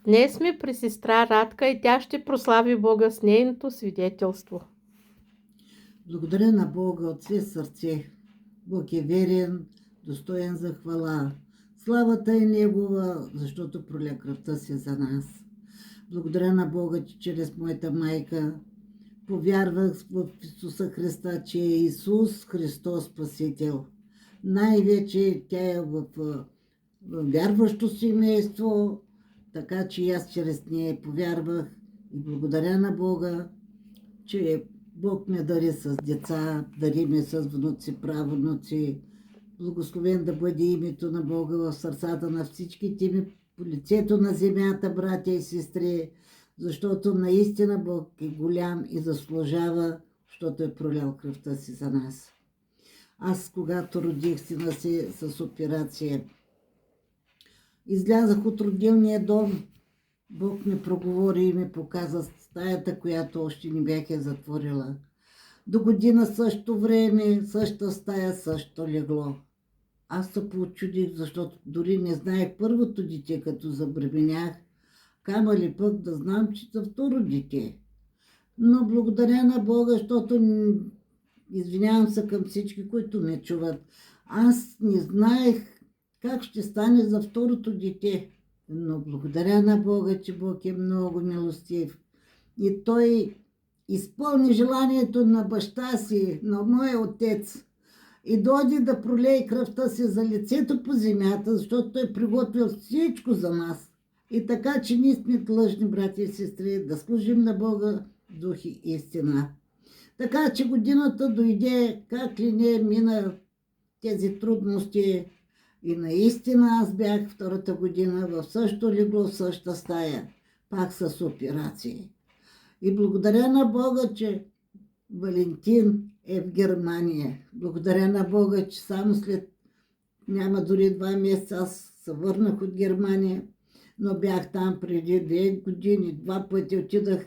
Днес сме при сестра Радка и тя ще прослави Бога с нейното свидетелство. Благодаря на Бога от все сърце. Бог е верен, достоен за хвала. Славата е Негова, защото проля кръвта си за нас. Благодаря на Бога, че чрез моята майка повярвах в Исуса Христа, че е Исус Христос Спасител. Най-вече тя е в вярващо семейство, така че аз чрез нея повярвах и благодаря на Бога, че Бог ме дари с деца, дари ме с внуци, правнуци. Благословен да бъде името на Бога в сърцата на всичките ми по лицето на земята, братя и сестри, защото наистина Бог е голям и заслужава, защото е пролял кръвта си за нас. Аз, когато родих сина си с операция, излязах от родилния дом, Бог ми проговори и ми показа стаята, която още не бях я затворила. До година същото време, същата стая, същото легло. Аз се поучудих, защото дори не знаех първото дете, като забременях, камо ли пък да знам, че за второ дете. Но благодаря на Бога, защото извинявам се към всички, които ме чуват. Аз не знаех как ще стане за второто дете. Но благодаря на Бога, че Бог е много милостив. И Той изпълни желанието на баща си, на моя отец. И дойде да пролее кръвта си за лицето по земята, защото Той приготвил всичко за нас. И така, че ние сме длъжни, брати и сестри, да служим на Бога дух и истина. Така, че годината дойде, как ли не мина тези трудности. И наистина аз бях втората година в същото легло, в същата стая, пак с операции. И благодаря на Бога, че Валентин е в Германия. Благодаря на Бога, че само след няма дори 2 месеца аз се върнах от Германия, но бях там преди 2 години, 2 пъти отидах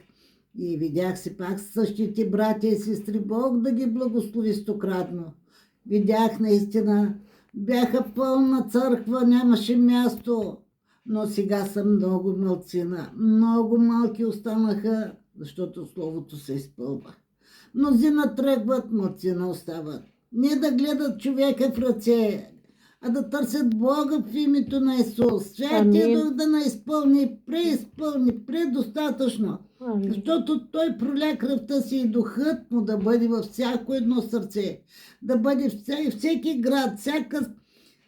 и видях се пак същите братя и сестри. Бог да ги благослови стократно. Видях наистина, бяха пълна църква, нямаше място, но сега са много малцина. Много малки останаха, защото Словото се изпълва. Мнозина тръгват, малцина остават. Не да гледат човека в ръце, а да търсят Бога в името на Исус. Святия Дух да наизпълни, преизпълни, предостатъчно. Защото Той проля кръвта си и духът му да бъде във всяко едно сърце. Да бъде всеки град, всяка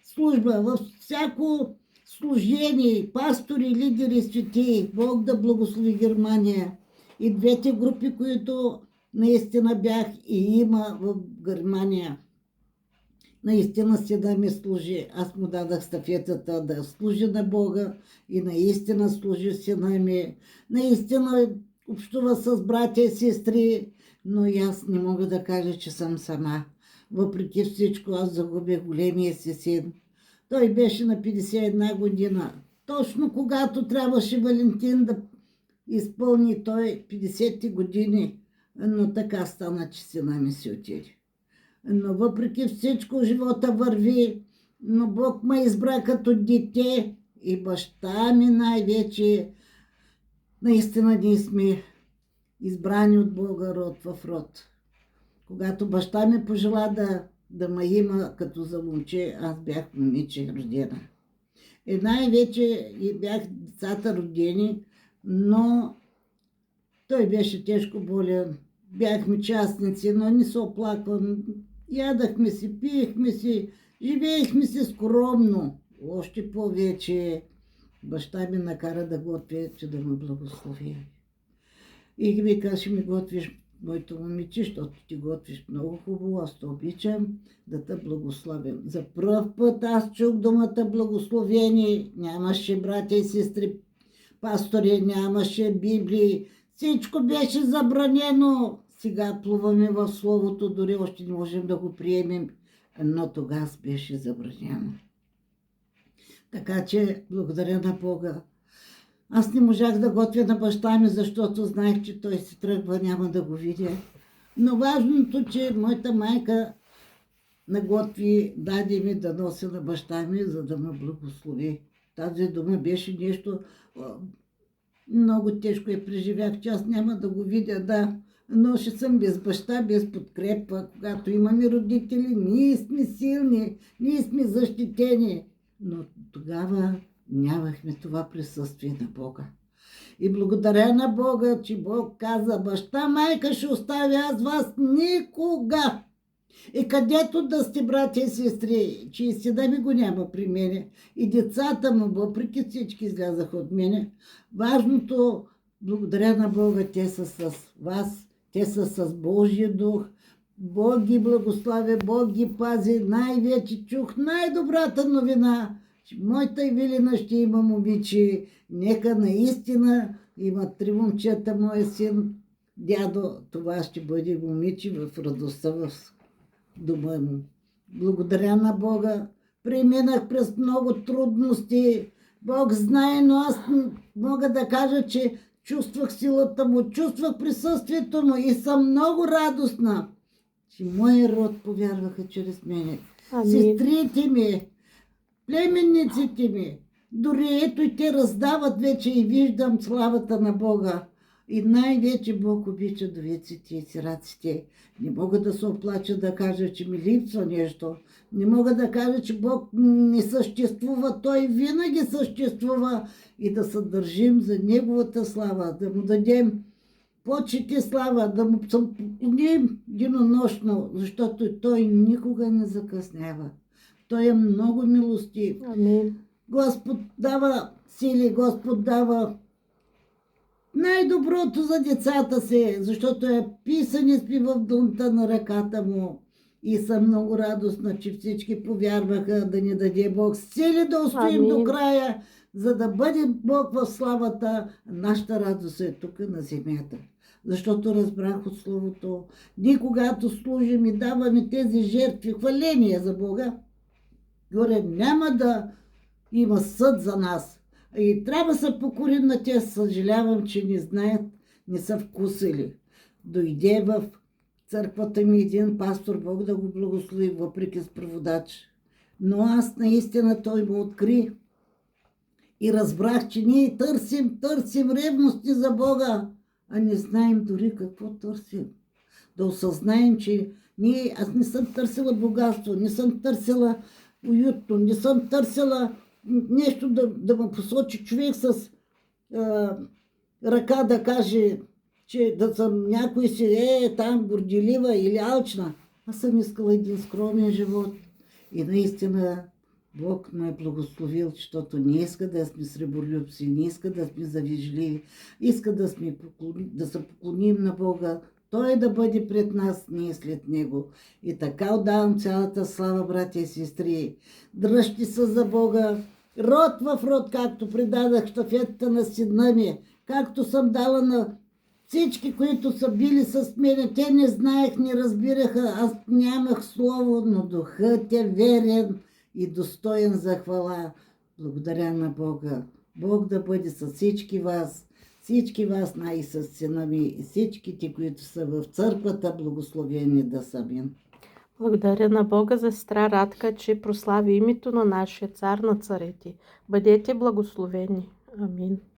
служба, във всяко служение, пастори, лидери, светии. Бог да благослови Германия. И двете групи, които наистина бях и има в Германия. Наистина си да ми служи. Аз му дадах стафетата да служи на Бога и наистина служи сина ми. Наистина общува с братя и сестри, но и аз не мога да кажа, че съм сама. Въпреки всичко, аз загубих големия си син. Той беше на 51 година. Точно когато трябваше Валентин да изпълни той 50 години, но така стана, че сина ми си отиде. Но въпреки всичко живота върви, но Бог ме избра като дете и баща ми най-вече. Наистина ние сме избрани от Бога род в род. Когато баща ми пожела да ме има като за момче, аз бях момиче родена. И най-вече и бях децата родени, но той беше тежко болен. Бяхме частници, но не се оплаквам. Ядахме си, пиехме си, живеехме си скромно. Още повече баща ми накара да готвя, че да ме благослови. И ми каза, ще ми готвиш, моето момиче, защото ти готвиш много хубаво, аз те обичам да те благословям. За пръв път аз чух думата благословение. Нямаше братя и сестри, пастори, нямаше Библии. Всичко беше забранено. Сега плуваме в Словото, дори още не можем да го приемем, но тогава беше забранено. Така че благодаря на Бога. Аз не можах да готвя на баща ми, защото знаех, че той си тръгва, няма да го видя. Но важното, че моята майка наготви, даде ми да нося на баща ми, за да ме благослови. Тази дума беше нещо Много тежко я преживях, че аз няма да го видя, да. Но ще съм без баща, без подкрепа. Когато имаме родители, ние сме силни, ние сме защитени. Но тогава нямахме това присъствие на Бога. И благодаря на Бога, че Бог каза: баща, майка ще оставя аз вас никога. И където да сте, братя и сестри, че и сина ми го няма при мене, и децата му, въпреки всички, излязаха от мене. Важното, благодаря на Бога, те са с вас, те са с Божия дух. Бог ги благославя, Бог ги пази. Най-вече чух най-добрата новина, че моята Ивелина ще има момиче. Нека наистина има 3 момчета, моя син. Дядо, това ще бъде момиче в радостта в дома му. Благодаря на Бога. Преминах през много трудности. Бог знае, но аз мога да кажа, че чувствах силата му, чувствах присъствието му и съм много радостна, че моя род повярваха чрез мене. Амин. Сестрите ми, племенниците ми, дори ето и те раздават вече и виждам славата на Бога. И най-вече Бог обича вдовиците и сираците. Не мога да се оплача да кажа, че ми липсва нещо. Не мога да кажа, че Бог не съществува. Той винаги съществува. И да се държим за Неговата слава, да му дадем почет и слава, да му поклоним денонощно, защото Той никога не закъснява. Той е много милостив. Амин. Господ дава сили, Господ дава най-доброто за децата си, защото е писани сме в дунта на ръката му. И съм много радостна, че всички повярваха да ни даде Бог сили да устоим до края, за да бъде Бог в славата. Нашата радост е тук на земята. Защото разбрах от Словото, ние когато служим и даваме тези жертви, хваления за Бога, горе няма да има съд за нас. И трябва да се покорим на те. Съжалявам, че не знаят, не са вкусили. Дойде в църквата ми един пастор, Бог да го благослови, въпреки с преводач. Но аз наистина той му откри и разбрах, че ние търсим ревности за Бога, а не знаем дори какво търсим. Да осъзнаем, че аз не съм търсила богатство, не съм търсила уютно, не съм търсила нещо да ме посочи човек с ръка да каже, че да съм някой си там горделива или алчна. Аз съм искала един скромен живот. И наистина Бог ме е благословил, защото не иска да сме сребролюбци, не иска да сме завижливи, иска да се поклоним на Бога, Той да бъде пред нас, ние след Него. И така отдавам цялата слава, братя и сестри. Дръжте се за Бога, род в род, както предадах щафетата на сина ми, както съм дала на всички, които са били с мене. Те не знаех, не разбираха, аз нямах слово, но духът е верен и достоен за хвала. Благодаря на Бога. Бог да бъде с всички вас, и с сина ми, и всичките, които са в църквата, благословени да са. Амин. Благодаря на Бога за сестра Радка, че прослави името на нашия цар на царете. Бъдете благословени. Амин.